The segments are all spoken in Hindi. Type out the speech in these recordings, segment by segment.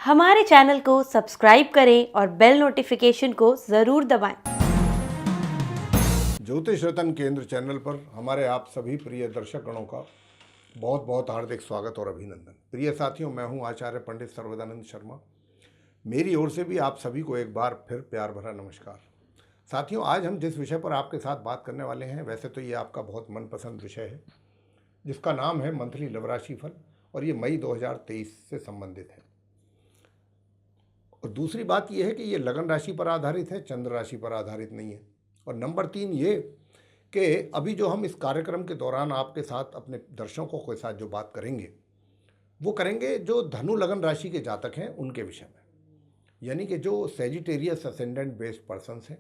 हमारे चैनल को सब्सक्राइब करें और बेल नोटिफिकेशन को ज़रूर दबाएं। ज्योतिष रतन केंद्र चैनल पर हमारे आप सभी प्रिय दर्शक गणों का बहुत बहुत हार्दिक स्वागत और अभिनंदन। प्रिय साथियों, मैं हूं आचार्य पंडित सर्वदानंद शर्मा। मेरी ओर से भी आप सभी को एक बार फिर प्यार भरा नमस्कार। साथियों, आज हम जिस विषय पर आपके साथ बात करने वाले हैं, वैसे तो ये आपका बहुत मनपसंद विषय है, जिसका नाम है मंथली लव राशि फल, और ये मई 2023 से संबंधित है। और दूसरी बात यह है कि ये लगन राशि पर आधारित है, चंद्र राशि पर आधारित नहीं है। और नंबर 3 ये कि अभी जो हम इस कार्यक्रम के दौरान आपके साथ अपने दर्शकों के साथ जो बात करेंगे, वो करेंगे जो धनु लगन राशि के जातक हैं उनके विषय में, यानी कि जो सेजिटेरियस असेंडेंट बेस्ड पर्सन्स हैं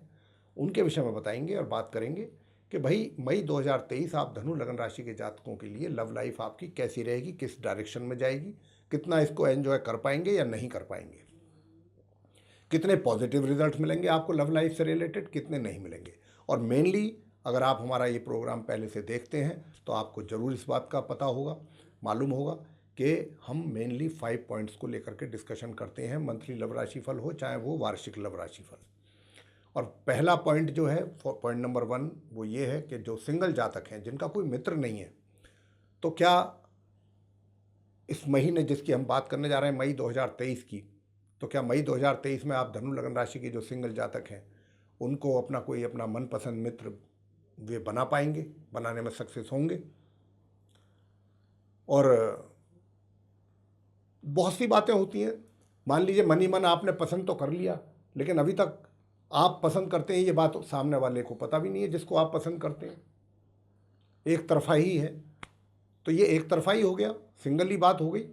उनके विषय में बताएंगे और बात करेंगे कि भाई मई 2023 आप धनु लगन राशि के जातकों के लिए लव लाइफ आपकी कैसी रहेगी, किस डायरेक्शन में जाएगी, कितना इसको एंजॉय कर पाएंगे या नहीं कर पाएंगे, कितने पॉजिटिव रिजल्ट मिलेंगे आपको लव लाइफ से रिलेटेड, कितने नहीं मिलेंगे। और मेनली अगर आप हमारा ये प्रोग्राम पहले से देखते हैं तो आपको ज़रूर इस बात का पता होगा, मालूम होगा कि हम मेनली 5 पॉइंट्स को लेकर के डिस्कशन करते हैं, मंथली लव राशि फल हो चाहे वो वार्षिक लव राशि फल। और पहला पॉइंट जो है, पॉइंट नंबर 1, वो ये है कि जो सिंगल जातक हैं जिनका कोई मित्र नहीं है, तो क्या इस महीने जिसकी हम बात करने जा रहे हैं मई 2023 की, तो क्या मई 2023 में आप धनु लगन राशि के जो सिंगल जातक हैं उनको अपना मनपसंद मित्र वे बना पाएंगे, बनाने में सक्सेस होंगे। और बहुत सी बातें होती हैं, मान लीजिए मन ही मन आपने पसंद तो कर लिया, लेकिन अभी तक आप पसंद करते हैं ये बात सामने वाले को पता भी नहीं है जिसको आप पसंद करते हैं, एक तरफा ही है, तो ये एक तरफा ही हो गया, सिंगल ही बात हो गई।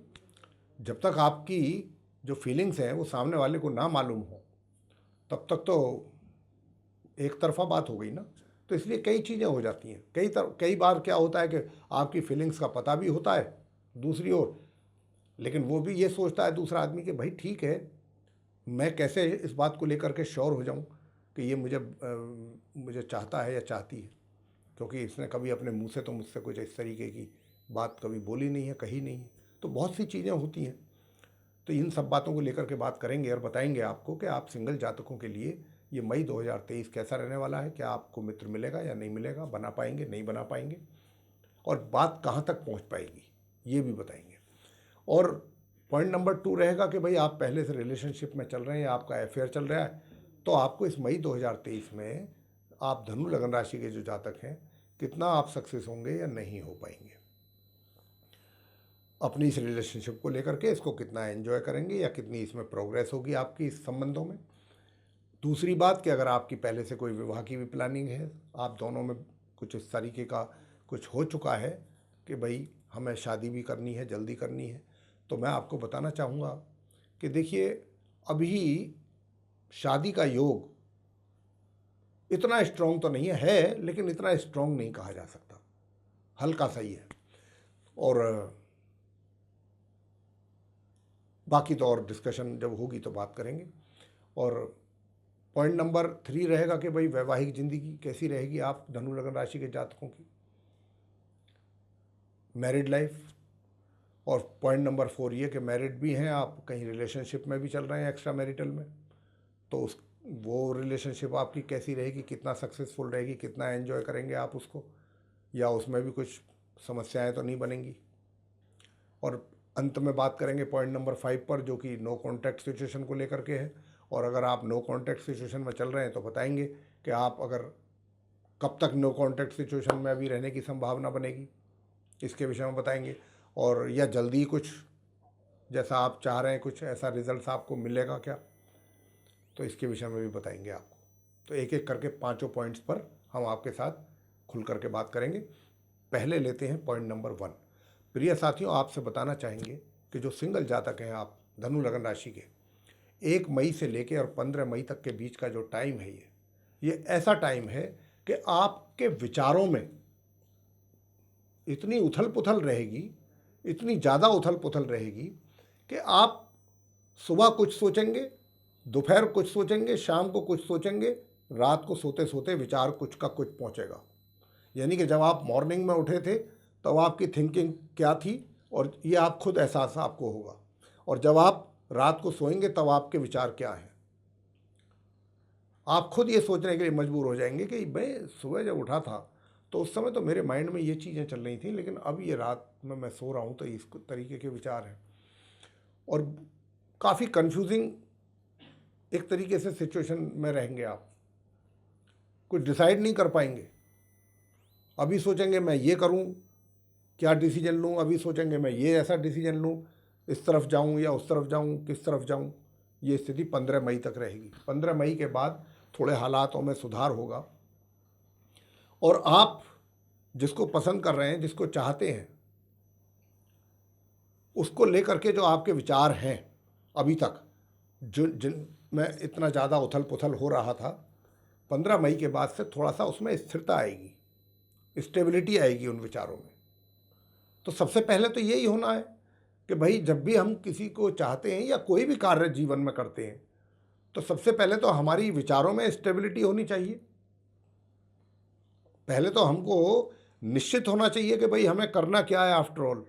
जब तक आपकी जो फीलिंग्स हैं वो सामने वाले को ना मालूम हो तब तक तो एक तरफा बात हो गई ना। तो इसलिए कई चीज़ें हो जाती हैं, कई बार क्या होता है कि आपकी फीलिंग्स का पता भी होता है दूसरी ओर, लेकिन वो भी ये सोचता है दूसरा आदमी कि भाई ठीक है, मैं कैसे इस बात को लेकर के श्योर हो जाऊं कि ये मुझे चाहता है या चाहती है, क्योंकि इसने कभी अपने मुंह से तो मुझसे कुछ इस तरीके की बात कभी बोली नहीं है, कही नहीं है। तो बहुत सी चीज़ें होती हैं। तो इन सब बातों को लेकर के बात करेंगे और बताएंगे आपको कि आप सिंगल जातकों के लिए ये मई 2023 कैसा रहने वाला है, क्या आपको मित्र मिलेगा या नहीं मिलेगा, बना पाएंगे नहीं बना पाएंगे, और बात कहाँ तक पहुँच पाएगी ये भी बताएंगे। और पॉइंट नंबर 2 रहेगा कि भाई आप पहले से रिलेशनशिप में चल रहे हैं या आपका अफेयर चल रहा है, तो आपको इस मई 2023 में आप धनु लगन राशि के जो जातक हैं कितना आप सक्सेस होंगे या नहीं हो पाएंगे, अपनी इस रिलेशनशिप को लेकर के इसको कितना एंजॉय करेंगे या कितनी इसमें प्रोग्रेस होगी आपकी इस संबंधों में। दूसरी बात कि अगर आपकी पहले से कोई विवाह की भी प्लानिंग है, आप दोनों में कुछ इस तरीके का कुछ हो चुका है कि भाई हमें शादी भी करनी है, जल्दी करनी है, तो मैं आपको बताना चाहूँगा कि देखिए अभी शादी का योग इतना स्ट्रॉन्ग तो नहीं है, लेकिन इतना स्ट्रॉन्ग नहीं कहा जा सकता, हल्का सही है। और बाकी तो और डिस्कशन जब होगी तो बात करेंगे। और पॉइंट नंबर 3 रहेगा कि भाई वैवाहिक ज़िंदगी कैसी रहेगी आप धनु लगन राशि के जातकों की, मैरिड लाइफ। और पॉइंट नंबर 4 ये कि मैरिड भी हैं आप, कहीं रिलेशनशिप में भी चल रहे हैं एक्स्ट्रा मैरिटल में, तो वो रिलेशनशिप आपकी कैसी रहेगी, कितना सक्सेसफुल रहेगी, कितना एंजॉय करेंगे आप उसको, या उसमें भी कुछ समस्याएं तो नहीं बनेंगी। और अंत में बात करेंगे पॉइंट नंबर 5 पर, जो कि नो कॉन्टैक्ट सिचुएशन को लेकर के है। और अगर आप नो कॉन्टैक्ट सिचुएशन में चल रहे हैं तो बताएंगे कि आप अगर कब तक नो कॉन्टैक्ट सिचुएशन में अभी रहने की संभावना बनेगी, इसके विषय में बताएंगे। और या जल्दी कुछ जैसा आप चाह रहे हैं कुछ ऐसा रिजल्ट आपको मिलेगा क्या, तो इसके विषय में भी बताएंगे आपको। तो एक एक करके 5 पॉइंट्स पर हम आपके साथ खुल करके बात करेंगे। पहले लेते हैं पॉइंट नंबर 1। प्रिय साथियों, आपसे बताना चाहेंगे कि जो सिंगल जातक हैं आप धनु लगन राशि के, 1 मई से लेकर और 15 मई तक के बीच का जो टाइम है ये ऐसा टाइम है कि आपके विचारों में इतनी उथल पुथल रहेगी, इतनी ज़्यादा उथल पुथल रहेगी कि आप सुबह कुछ सोचेंगे, दोपहर कुछ सोचेंगे, शाम को कुछ सोचेंगे, रात को सोते सोते विचार कुछ का कुछ पहुंचेगा। यानी कि जब आप मॉर्निंग में उठे थे तब आपकी थिंकिंग क्या थी और ये आप खुद एहसास आपको होगा, और जब आप रात को सोएंगे तब आपके विचार क्या हैं। आप खुद ये सोचने के लिए मजबूर हो जाएंगे कि मैं सुबह जब उठा था तो उस समय तो मेरे माइंड में ये चीज़ें चल रही थी, लेकिन अब ये रात में मैं सो रहा हूँ तो इस तरीके के विचार हैं। और काफ़ी कंफ्यूजिंग एक तरीके से सिचुएशन में रहेंगे आप, कुछ डिसाइड नहीं कर पाएंगे। अभी सोचेंगे मैं ये करूं, क्या डिसीजन लूं, अभी सोचेंगे मैं ये ऐसा डिसीजन लूं, इस तरफ जाऊं या उस तरफ जाऊं, किस तरफ जाऊं। ये स्थिति 15 मई तक रहेगी। 15 मई के बाद थोड़े हालातों में सुधार होगा और आप जिसको पसंद कर रहे हैं, जिसको चाहते हैं, उसको लेकर के जो आपके विचार हैं अभी तक, जो जिन में इतना ज़्यादा उथल पुथल हो रहा था, 15 मई के बाद से थोड़ा सा उसमें स्थिरता आएगी, स्टेबिलिटी आएगी उन विचारों में। तो सबसे पहले तो यही होना है कि भाई जब भी हम किसी को चाहते हैं या कोई भी कार्य जीवन में करते हैं तो सबसे पहले तो हमारी विचारों में स्टेबिलिटी होनी चाहिए। पहले तो हमको निश्चित होना चाहिए कि भाई हमें करना क्या है। आफ्टर ऑल,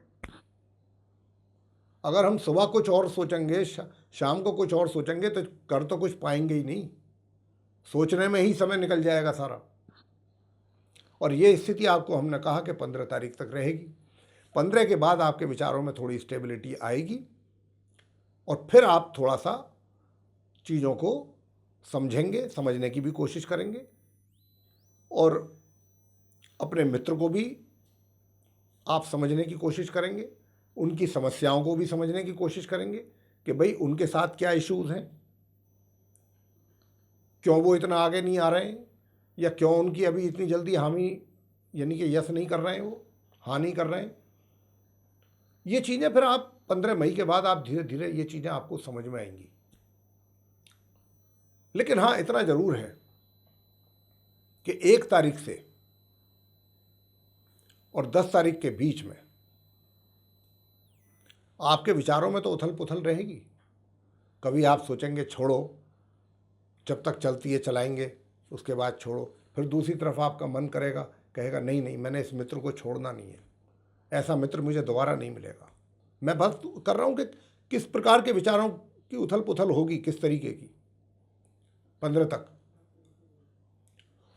अगर हम सुबह कुछ और सोचेंगे, शाम को कुछ और सोचेंगे तो कर तो कुछ पाएंगे ही नहीं, सोचने में ही समय निकल जाएगा सारा। और ये स्थिति आपको हमने कहा कि 15 तारीख तक रहेगी। 15 के बाद आपके विचारों में थोड़ी स्टेबिलिटी आएगी और फिर आप थोड़ा सा चीज़ों को समझेंगे, समझने की भी कोशिश करेंगे और अपने मित्र को भी आप समझने की कोशिश करेंगे, उनकी समस्याओं को भी समझने की कोशिश करेंगे कि भाई उनके साथ क्या इश्यूज़ हैं, क्यों वो इतना आगे नहीं आ रहे हैं, या क्यों उनकी अभी इतनी जल्दी हामी यानी कि यस नहीं कर रहे हैं, वो हाँ नहीं कर रहे हैं। ये चीज़ें फिर आप 15 मई के बाद आप धीरे धीरे ये चीज़ें आपको समझ में आएंगी। लेकिन हाँ, इतना ज़रूर है कि 1 तारीख से और 10 तारीख के बीच में आपके विचारों में तो उथल पुथल रहेगी। कभी आप सोचेंगे छोड़ो, जब तक चलती है चलाएंगे, उसके बाद छोड़ो। फिर दूसरी तरफ आपका मन करेगा, कहेगा नहीं नहीं, मैंने इस मित्र को छोड़ना नहीं है, ऐसा मित्र मुझे दोबारा नहीं मिलेगा। मैं बस कर रहा हूँ कि किस प्रकार के विचारों की उथल पुथल होगी, किस तरीके की 15 तक।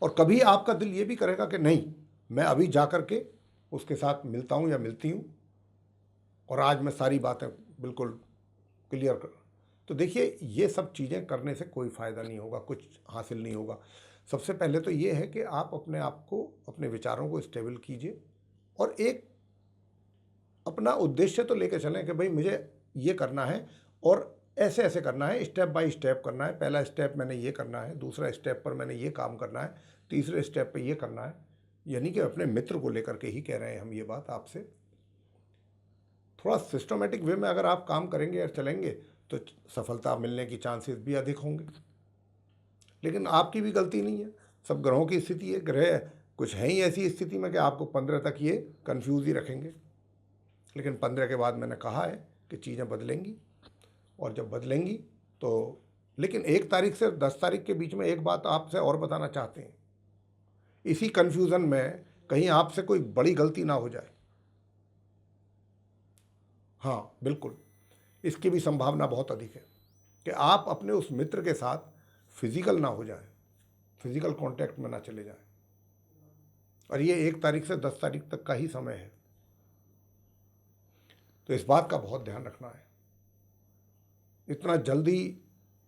और कभी आपका दिल ये भी करेगा कि नहीं, मैं अभी जा कर के उसके साथ मिलता हूँ या मिलती हूँ और आज मैं सारी बातें बिल्कुल क्लियर कर। तो देखिए, ये सब चीज़ें करने से कोई फ़ायदा नहीं होगा, कुछ हासिल नहीं होगा। सबसे पहले तो ये है कि आप अपने आप को, अपने विचारों को स्टेबल कीजिए और एक अपना उद्देश्य तो लेके चलें कि भाई मुझे ये करना है और ऐसे ऐसे करना है, स्टेप बाय स्टेप करना है। पहला स्टेप मैंने ये करना है, दूसरा स्टेप पर मैंने ये काम करना है, तीसरे स्टेप पे ये करना है। यानी कि अपने मित्र को लेकर के ही कह रहे हैं हम ये बात आपसे। थोड़ा सिस्टमेटिक वे में अगर आप काम करेंगे और चलेंगे तो सफलता मिलने की चांसेस भी अधिक होंगे। लेकिन आपकी भी गलती नहीं है, सब ग्रहों की स्थिति है। ग्रह कुछ है ही ऐसी स्थिति में कि आपको 15 तक ये कंफ्यूज ही रखेंगे। लेकिन 15 के बाद मैंने कहा है कि चीज़ें बदलेंगी और जब बदलेंगी तो, लेकिन 1 तारीख से 10 तारीख के बीच में एक बात आपसे और बताना चाहते हैं। इसी कन्फ्यूज़न में कहीं आपसे कोई बड़ी गलती ना हो जाए। हाँ बिल्कुल, इसकी भी संभावना बहुत अधिक है कि आप अपने उस मित्र के साथ फिजिकल ना हो जाए, फिजिकल कांटेक्ट में ना चले जाएं। और ये 1 तारीख से 10 तारीख तक का ही समय है, तो इस बात का बहुत ध्यान रखना है। इतना जल्दी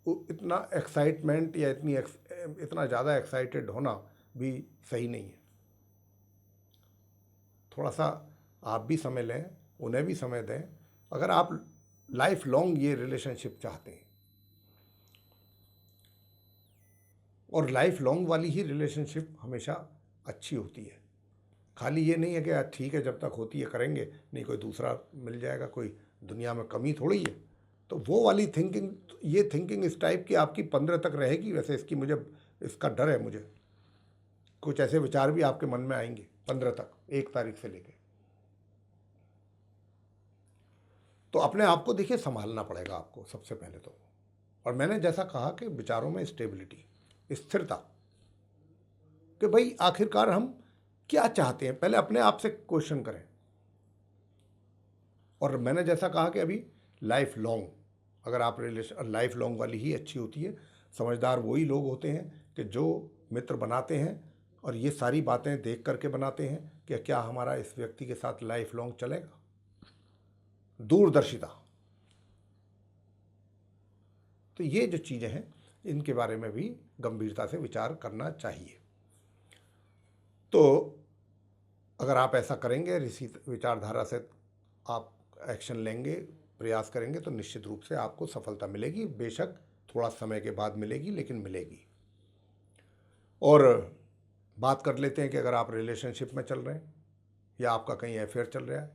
इतना एक्साइटमेंट या इतना ज़्यादा एक्साइटेड होना भी सही नहीं है। थोड़ा सा आप भी समय लें, उन्हें भी समय दें। अगर आप लाइफ लॉन्ग ये रिलेशनशिप चाहते हैं, और लाइफ लॉन्ग वाली ही रिलेशनशिप हमेशा अच्छी होती है। खाली ये नहीं है कि ठीक है जब तक होती है करेंगे, नहीं कोई दूसरा मिल जाएगा, कोई दुनिया में कमी थोड़ी है। तो वो वाली थिंकिंग, ये थिंकिंग इस टाइप की आपकी 15 तक रहेगी। वैसे इसका डर है मुझे, कुछ ऐसे विचार भी आपके मन में आएंगे 15 तक, 1 तारीख से लेके। तो अपने आप को देखिए संभालना पड़ेगा आपको सबसे पहले तो। और मैंने जैसा कहा कि विचारों में स्टेबिलिटी, स्थिरता, कि भाई आखिरकार हम क्या चाहते हैं, पहले अपने आप से क्वेश्चन करें। और मैंने जैसा कहा कि अभी लाइफ लॉन्ग, अगर आप रिलेशन लाइफ लॉन्ग वाली ही अच्छी होती है। समझदार वही लोग होते हैं कि जो मित्र बनाते हैं और ये सारी बातें देख करके बनाते हैं कि क्या हमारा इस व्यक्ति के साथ लाइफ लॉन्ग चलेगा। दूरदर्शिता। तो ये जो चीज़ें हैं इनके बारे में भी गंभीरता से विचार करना चाहिए। तो अगर आप ऐसा करेंगे, इसी विचारधारा से आप एक्शन लेंगे, प्रयास करेंगे, तो निश्चित रूप से आपको सफलता मिलेगी। बेशक थोड़ा समय के बाद मिलेगी, लेकिन मिलेगी। और बात कर लेते हैं कि अगर आप रिलेशनशिप में चल रहे हैं या आपका कहीं अफेयर चल रहा है,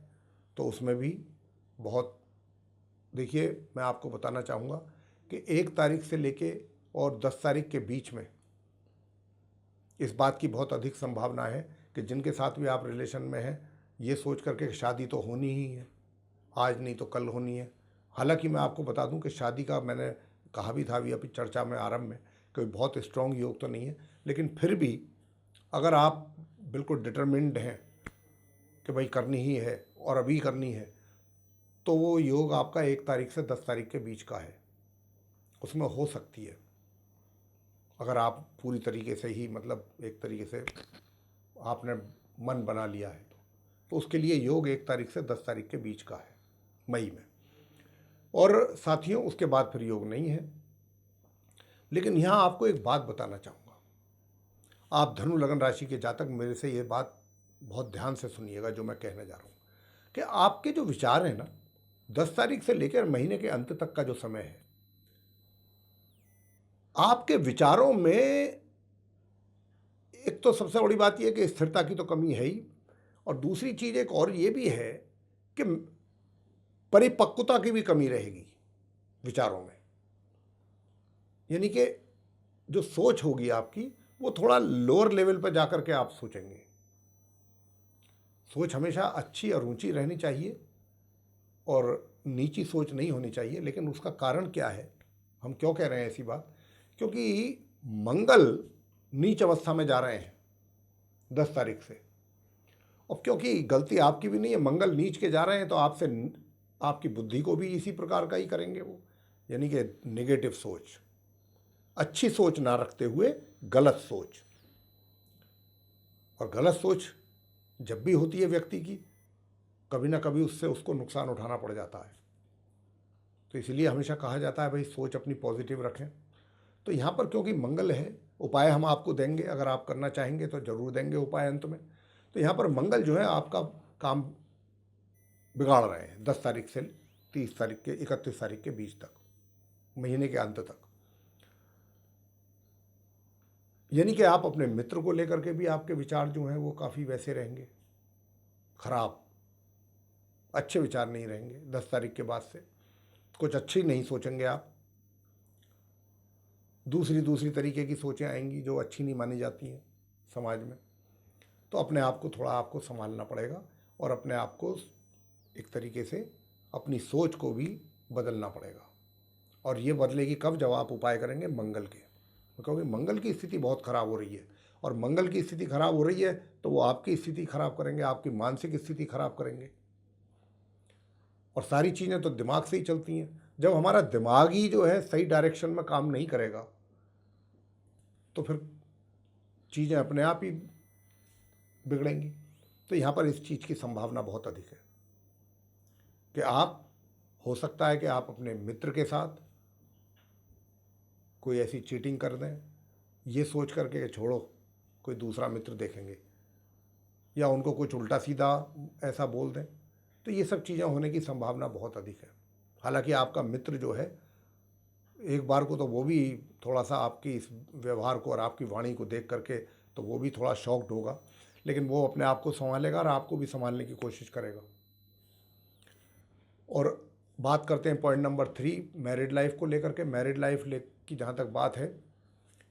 तो उसमें भी बहुत, देखिए मैं आपको बताना चाहूँगा कि 1 तारीख से लेके और 10 तारीख के बीच में इस बात की बहुत अधिक संभावना है कि जिनके साथ भी आप रिलेशन में हैं, ये सोच करके कि शादी तो होनी ही है, आज नहीं तो कल होनी है। हालांकि मैं आपको बता दूं कि शादी का मैंने कहा भी था अभी चर्चा में आरंभ में, कोई बहुत स्ट्रॉन्ग योग तो नहीं है, लेकिन फिर भी अगर आप बिल्कुल डिटरमिन्ड हैं कि भाई करनी ही है और अभी करनी है, तो वो योग आपका 1 तारीख से 10 तारीख के बीच का है, उसमें हो सकती है। अगर आप पूरी तरीके से ही, मतलब एक तरीके से आपने मन बना लिया है, तो उसके लिए योग 1 तारीख से 10 तारीख के बीच का है, मई में। और साथियों, उसके बाद फिर योग नहीं है। लेकिन यहाँ आपको एक बात बताना चाहूँगा, आप धनु लगन राशि के जातक मेरे से ये बात बहुत ध्यान से सुनिएगा जो मैं कहने जा रहा हूँ, कि आपके जो विचार हैं ना, 10 तारीख से लेकर महीने के अंत तक का जो समय है, आपके विचारों में एक तो सबसे बड़ी बात यह है कि स्थिरता की तो कमी है ही, और दूसरी चीज़ एक और ये भी है कि परिपक्वता की भी कमी रहेगी विचारों में। यानी कि जो सोच होगी आपकी, वो थोड़ा लोअर लेवल पर जाकर के आप सोचेंगे। सोच हमेशा अच्छी और ऊंची रहनी चाहिए और नीची सोच नहीं होनी चाहिए। लेकिन उसका कारण क्या है, हम क्यों कह रहे हैं ऐसी बात? क्योंकि मंगल नीच अवस्था में जा रहे हैं 10 तारीख से, और क्योंकि गलती आपकी भी नहीं है, मंगल नीच के जा रहे हैं, तो आपसे आपकी बुद्धि को भी इसी प्रकार का ही करेंगे वो, यानी कि नेगेटिव सोच, अच्छी सोच ना रखते हुए गलत सोच। और गलत सोच जब भी होती है व्यक्ति की, कभी ना कभी उससे उसको नुकसान उठाना पड़ जाता है। तो इसलिए हमेशा कहा जाता है भाई सोच अपनी पॉजिटिव रखें। तो यहाँ पर क्योंकि मंगल है, उपाय हम आपको देंगे, अगर आप करना चाहेंगे तो जरूर देंगे उपाय अंत में। तो यहाँ पर मंगल जो है आपका काम बिगाड़ रहे हैं 10 तारीख से 30 तारीख के 31 तारीख के बीच तक, महीने के अंत तक। यानी कि आप अपने मित्र को लेकर के भी आपके विचार जो हैं वो काफ़ी वैसे रहेंगे, खराब, अच्छे विचार नहीं रहेंगे 10 तारीख के बाद से। कुछ अच्छी नहीं सोचेंगे आप, दूसरी तरीके की सोचें आएंगी जो अच्छी नहीं मानी जाती हैं समाज में। तो अपने आप को थोड़ा आपको संभालना पड़ेगा और अपने आप को एक तरीके से अपनी सोच को भी बदलना पड़ेगा। और ये बदलेगी कब? जब आप उपाय करेंगे मंगल के, क्योंकि मंगल की स्थिति बहुत ख़राब हो रही है। और मंगल की स्थिति खराब हो रही है तो वो आपकी स्थिति खराब करेंगे, आपकी मानसिक स्थिति खराब करेंगे। और सारी चीज़ें तो दिमाग से ही चलती हैं। जब हमारा दिमाग ही जो है सही डायरेक्शन में काम नहीं करेगा, तो फिर चीज़ें अपने आप ही बिगड़ेंगी। तो यहाँ पर इस चीज़ की संभावना बहुत अधिक है कि आप, हो सकता है कि आप अपने मित्र के साथ कोई ऐसी चीटिंग कर दें, ये सोच करके कि छोड़ो कोई दूसरा मित्र देखेंगे, या उनको कुछ उल्टा सीधा ऐसा बोल दें। तो ये सब चीज़ें होने की संभावना बहुत अधिक है। हालांकि आपका मित्र जो है, एक बार को तो वो भी थोड़ा सा आपकी इस व्यवहार को और आपकी वाणी को देख करके तो वो भी थोड़ा शॉक्ड होगा, लेकिन वो अपने आप को संभालेगा और आपको भी संभालने की कोशिश करेगा। और बात करते हैं पॉइंट नंबर 3, मैरिड लाइफ को लेकर के। मैरिड लाइफ की जहाँ तक बात है,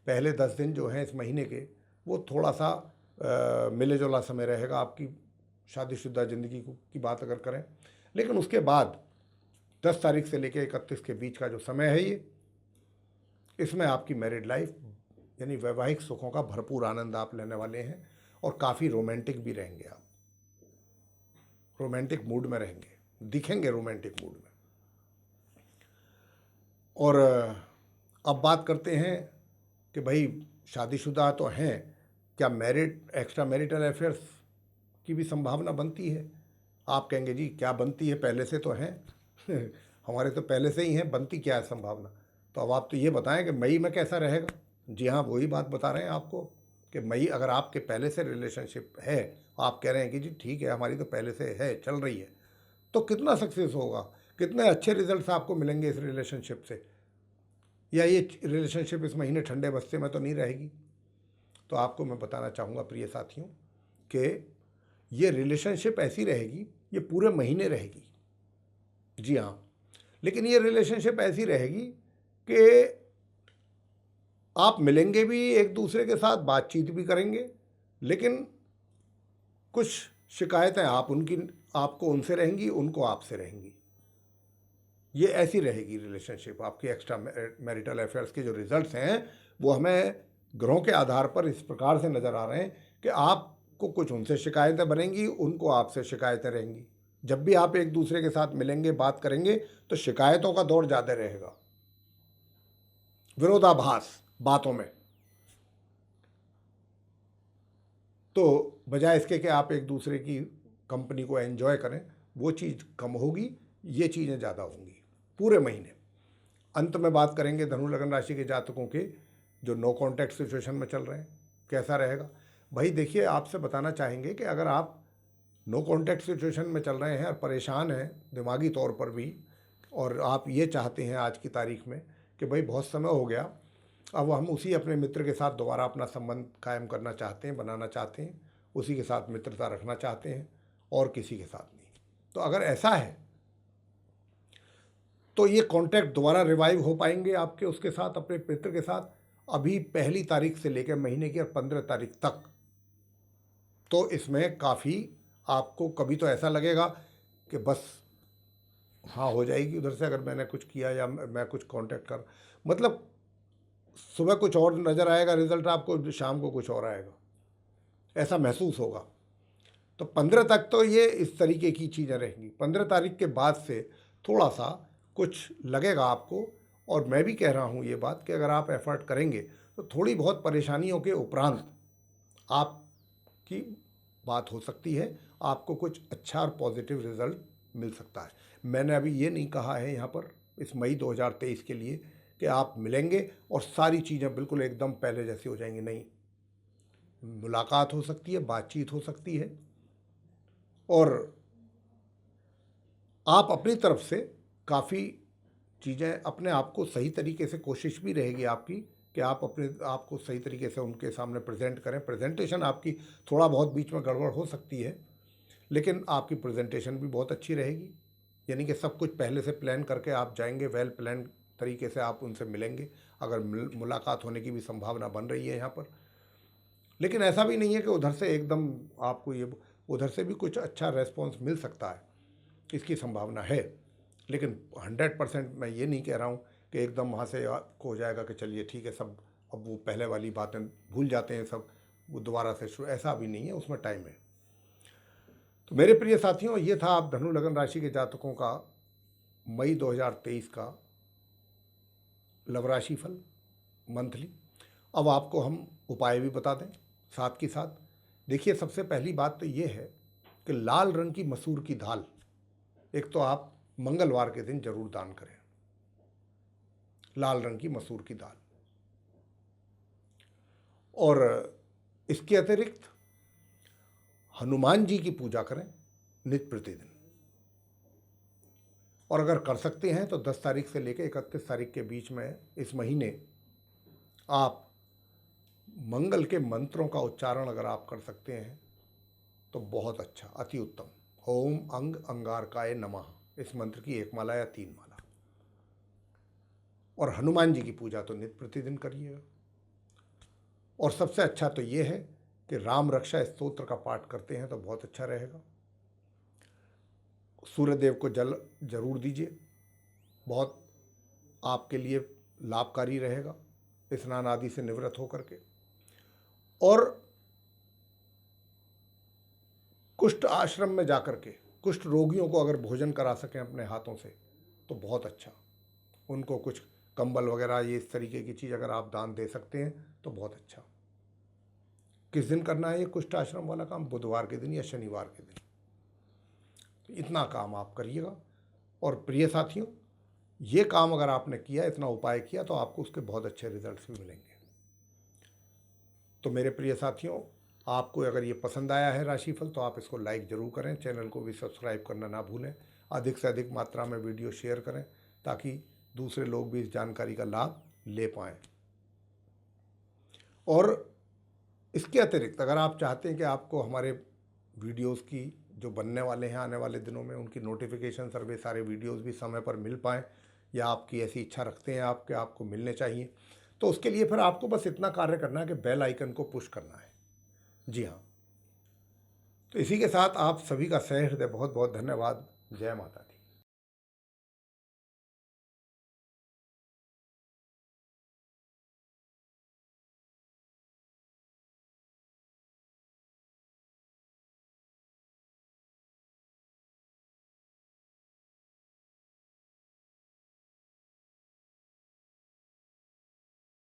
पहले 10 दिन जो हैं इस महीने के, वो थोड़ा सा मिले जुला समय रहेगा आपकी शादीशुदा ज़िंदगी की बात अगर करें। लेकिन उसके बाद 10 तारीख से लेकर 31 के बीच का जो समय है ये, इसमें आपकी मैरिड लाइफ यानी वैवाहिक सुखों का भरपूर आनंद आप लेने वाले हैं और काफ़ी रोमांटिक भी रहेंगे। आप रोमांटिक मूड में रहेंगे, दिखेंगे रोमांटिक मूड में। और अब बात करते हैं कि भाई शादीशुदा तो हैं, क्या मैरिड एक्स्ट्रा मैरिटल अफेयर्स की भी संभावना बनती है? आप कहेंगे जी क्या बनती है, पहले से तो हैं हमारे तो पहले से ही हैं, बनती क्या है संभावना? तो अब आप तो ये बताएं कि मई में कैसा रहेगा। जी हाँ, वही बात बता रहे हैं आपको कि मई अगर आपके पहले से रिलेशनशिप है, आप कह रहे हैं कि जी ठीक है हमारी तो पहले से है, चल रही है, तो कितना सक्सेस होगा, कितने अच्छे रिजल्ट्स आपको मिलेंगे इस रिलेशनशिप से। या ये रिलेशनशिप इस महीने ठंडे बस्ते में तो नहीं रहेगी। तो आपको मैं बताना चाहूँगा प्रिय साथियों कि ये रिलेशनशिप ऐसी रहेगी, ये पूरे महीने रहेगी। जी हाँ, लेकिन ये रिलेशनशिप ऐसी रहेगी कि आप मिलेंगे भी एक दूसरे के साथ, बातचीत भी करेंगे, लेकिन कुछ शिकायतें आपको उनसे रहेंगी, उनको आपसे रहेंगी। ये ऐसी रहेगी रिलेशनशिप। आपकी एक्स्ट्रा मैरिटल अफेयर्स के जो रिजल्ट्स हैं वो हमें ग्रहों के आधार पर इस प्रकार से नज़र आ रहे हैं कि आपको कुछ उनसे शिकायतें बनेंगी, उनको आपसे शिकायतें रहेंगी। जब भी आप एक दूसरे के साथ मिलेंगे, बात करेंगे, तो शिकायतों का दौर ज़्यादा रहेगा, विरोधाभास बातों में। तो बजाय इसके कि आप एक दूसरे की कंपनी को एंजॉय करें, वो चीज़ कम होगी, ये चीज़ें ज़्यादा होंगी पूरे महीने। अंत में बात करेंगे धनु लगन राशि के जातकों के जो नो कॉन्टैक्ट सिचुएशन में चल रहे हैं, कैसा रहेगा। भाई देखिए, आपसे बताना चाहेंगे कि अगर आप नो कॉन्टैक्ट सिचुएशन में चल रहे हैं और परेशान हैं दिमागी तौर पर भी, और आप ये चाहते हैं आज की तारीख में कि भाई बहुत समय हो गया, अब हम उसी अपने मित्र के साथ दोबारा अपना संबंध कायम करना चाहते हैं, बनाना चाहते हैं, उसी के साथ मित्रता रखना चाहते हैं और किसी के साथ नहीं, तो अगर ऐसा है तो ये कॉन्टैक्ट दोबारा रिवाइव हो पाएंगे आपके उसके साथ, अपने मित्र के साथ, अभी 1 तारीख से लेकर महीने की 15 तारीख तक। तो इसमें काफ़ी आपको कभी तो ऐसा लगेगा कि बस हाँ हो जाएगी उधर से, अगर मैंने कुछ किया या मैं कुछ कांटेक्ट कर, मतलब सुबह कुछ और नज़र आएगा रिजल्ट आपको, शाम को कुछ और आएगा, ऐसा महसूस होगा। तो 15 तक तो ये इस तरीके की चीज़ें रहेंगी। 15 तारीख के बाद से थोड़ा सा कुछ लगेगा आपको, और मैं भी कह रहा हूँ ये बात कि अगर आप एफर्ट करेंगे तो थोड़ी बहुत परेशानियों के उपरांत आपकी बात हो सकती है, आपको कुछ अच्छा और पॉजिटिव रिजल्ट मिल सकता है। मैंने अभी ये नहीं कहा है यहाँ पर इस मई 2023 के लिए कि आप मिलेंगे और सारी चीज़ें बिल्कुल एकदम पहले जैसी हो जाएंगी, नहीं। मुलाकात हो सकती है, बातचीत हो सकती है, और आप अपनी तरफ से काफ़ी चीज़ें अपने आप को सही तरीके से, कोशिश भी रहेगी आपकी कि आप अपने आप को सही तरीके से उनके सामने प्रेजेंट करें। प्रेजेंटेशन आपकी थोड़ा बहुत बीच में गड़बड़ हो सकती है, लेकिन आपकी प्रेजेंटेशन भी बहुत अच्छी रहेगी। यानी कि सब कुछ पहले से प्लान करके आप जाएंगे, वेल प्लान तरीके से आप उनसे मिलेंगे, अगर मुलाकात होने की भी संभावना बन रही है यहाँ पर। लेकिन ऐसा भी नहीं है कि उधर से एकदम आपको ये, उधर से भी कुछ अच्छा रेस्पॉन्स मिल सकता है, इसकी संभावना है। लेकिन 100% मैं ये नहीं कह रहा हूँ कि एकदम वहाँ से आपको हो जाएगा कि चलिए ठीक है सब, अब वो पहले वाली बातें भूल जाते हैं सब, वो दोबारा से शुरू, ऐसा भी नहीं है, उसमें टाइम है। तो मेरे प्रिय साथियों, ये था आप धनु लगन राशि के जातकों का मई 2023 का लव राशि फल मंथली। अब आपको हम उपाय भी बता दें साथ के साथ। देखिए, सबसे पहली बात तो ये है कि लाल रंग की मसूर की दाल एक तो आप मंगलवार के दिन जरूर दान करें, लाल रंग की मसूर की दाल। और इसके अतिरिक्त हनुमान जी की पूजा करें नित्य प्रतिदिन। और अगर कर सकते हैं तो 10 तारीख से लेकर 31 तारीख के बीच में इस महीने आप मंगल के मंत्रों का उच्चारण अगर आप कर सकते हैं तो बहुत अच्छा, अति उत्तम। ओम अंग अंगारकाय नमः, इस मंत्र की 1 माला या 3 माला। और हनुमान जी की पूजा तो नित्य प्रतिदिन करिएगा। और सबसे अच्छा तो ये है कि राम रक्षा स्तोत्र का पाठ करते हैं तो बहुत अच्छा रहेगा। सूर्यदेव को जल जरूर दीजिए, बहुत आपके लिए लाभकारी रहेगा स्नान आदि से निवृत्त होकर के। और कुष्ठ आश्रम में जाकर के कुष्ठ रोगियों को अगर भोजन करा सकें अपने हाथों से तो बहुत अच्छा, उनको कुछ कंबल वगैरह ये इस तरीके की चीज़ अगर आप दान दे सकते हैं तो बहुत अच्छा। किस दिन करना है ये कुष्ठ आश्रम वाला काम? बुधवार के दिन या शनिवार के दिन। तो इतना काम आप करिएगा। और प्रिय साथियों, ये काम अगर आपने किया, इतना उपाय किया, तो आपको उसके बहुत अच्छे रिजल्ट्स भी मिलेंगे। तो मेरे प्रिय साथियों, आपको अगर ये पसंद आया है राशिफल तो आप इसको लाइक ज़रूर करें, चैनल को भी सब्सक्राइब करना ना भूलें, अधिक से अधिक मात्रा में वीडियो शेयर करें ताकि दूसरे लोग भी इस जानकारी का लाभ ले पाएँ। और इसके अतिरिक्त अगर आप चाहते हैं कि आपको हमारे वीडियोस की जो बनने वाले हैं आने वाले दिनों में उनकी नोटिफिकेशन सर्वे सारे वीडियोस भी समय पर मिल पाएँ, या आपकी ऐसी इच्छा रखते हैं आप कि आपको मिलने चाहिए, तो उसके लिए फिर आपको बस इतना कार्य करना है कि बेल आइकन को पुश करना है। जी हाँ। तो इसी के साथ आप सभी का सहृदय बहुत बहुत धन्यवाद। जय माता दी।